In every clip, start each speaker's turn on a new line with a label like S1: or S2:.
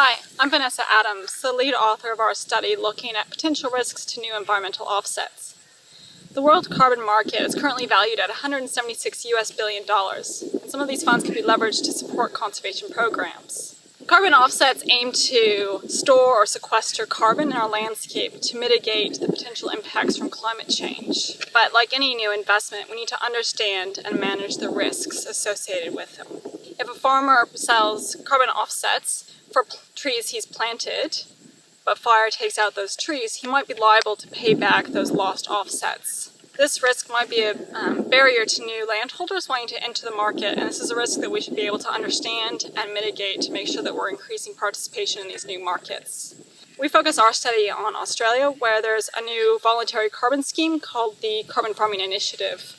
S1: Hi, I'm Vanessa Adams, the lead author of our study looking at potential risks to new environmental offsets. The world carbon market is currently valued at $176 billion, and some of these funds can be leveraged to support conservation programs. Carbon offsets aim to store or sequester carbon in our landscape to mitigate the potential impacts from climate change. But like any new investment, we need to understand and manage the risks associated with them. If a farmer sells carbon offsets for trees he's planted, but fire takes out those trees, he might be liable to pay back those lost offsets. This risk might be a barrier to new landholders wanting to enter the market, and this is a risk that we should be able to understand and mitigate to make sure that we're increasing participation in these new markets. We focus our study on Australia, where there's a new voluntary carbon scheme called the Carbon Farming Initiative.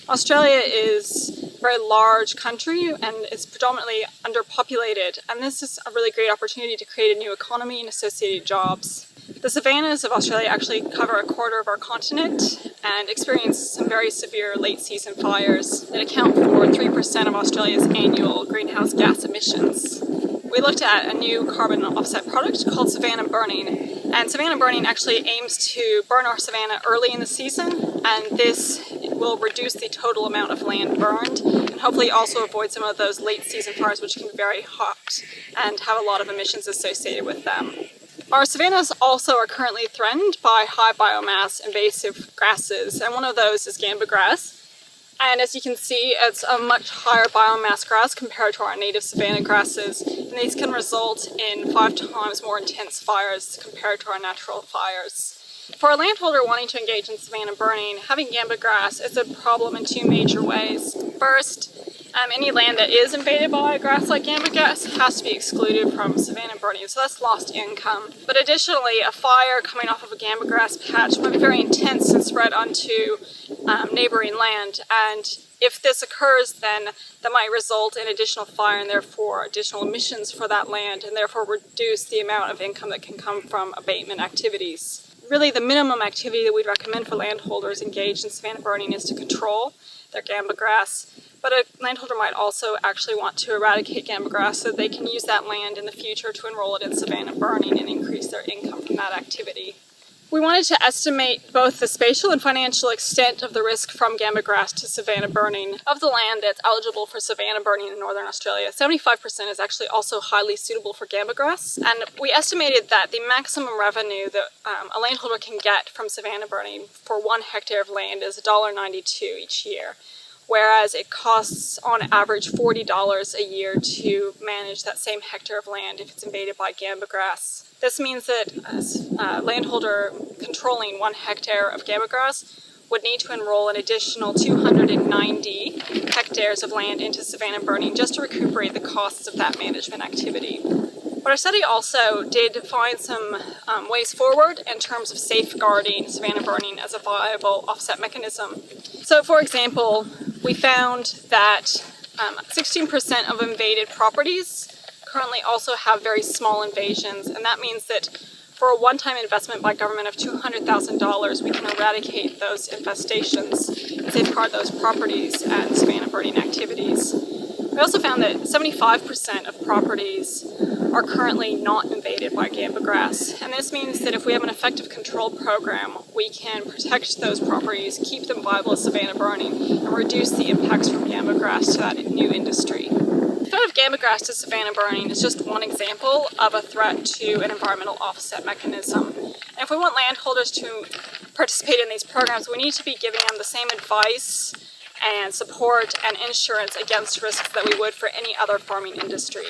S1: Australia is a very large country and is predominantly underpopulated, and this is a really great opportunity to create a new economy and associated jobs. The savannas of Australia actually cover a quarter of our continent and experience some very severe late season fires that account for 3% of Australia's annual greenhouse gas emissions. We looked at a new carbon offset product called savanna burning, and savanna burning actually aims to burn our savanna early in the season, and this will reduce the total amount of land burned and hopefully also avoid some of those late season fires which can be very hot and have a lot of emissions associated with them. Our savannas also are currently threatened by high biomass invasive grasses, and one of those is gamba grass. And as you can see, it's a much higher biomass grass compared to our native savanna grasses, and these can result in 5 times more intense fires compared to our natural fires. For a landholder wanting to engage in savanna burning, having gamba grass is a problem in 2 major ways. First, any land that is invaded by a grass like gamba grass has to be excluded from savanna burning, so that's lost income. But additionally, a fire coming off of a gamba grass patch might be very intense and spread onto neighboring land, and if this occurs, then that might result in additional fire and therefore additional emissions for that land, and therefore reduce the amount of income that can come from abatement activities. Really, the minimum activity that we'd recommend for landholders engaged in savanna burning is to control their gamba grass. But a landholder might also actually want to eradicate gamba grass so that they can use that land in the future to enroll it in savanna burning and increase their income from that activity. We wanted to estimate both the spatial and financial extent of the risk from gamba grass to savanna burning. Of the land that's eligible for savanna burning in northern Australia, 75% is actually also highly suitable for gamba grass. And we estimated that the maximum revenue that a landholder can get from savanna burning for 1 hectare of land is $1.92 each year, whereas it costs on average $40 a year to manage that same hectare of land if it's invaded by gamba grass. This means that a landholder controlling 1 hectare of gamba grass would need to enroll an additional 290 hectares of land into savanna burning just to recuperate the costs of that management activity. But our study also did find some ways forward in terms of safeguarding savanna burning as a viable offset mechanism. So, for example, we found that 16% of invaded properties currently also have very small invasions, and that means that for a one-time investment by government of $200,000, we can eradicate those infestations and safeguard those properties and savanna burning activities. We also found that 75% of properties are currently not invaded by gamba grass, and this means that if we have an effective control program, we can protect those properties, keep them viable as savanna burning, and reduce the impacts from gamba grass to that new industry. The threat of gamba grass to savanna burning is just one example of a threat to an environmental offset mechanism. And if we want landholders to participate in these programs, we need to be giving them the same advice and support and insurance against risks that we would for any other farming industry.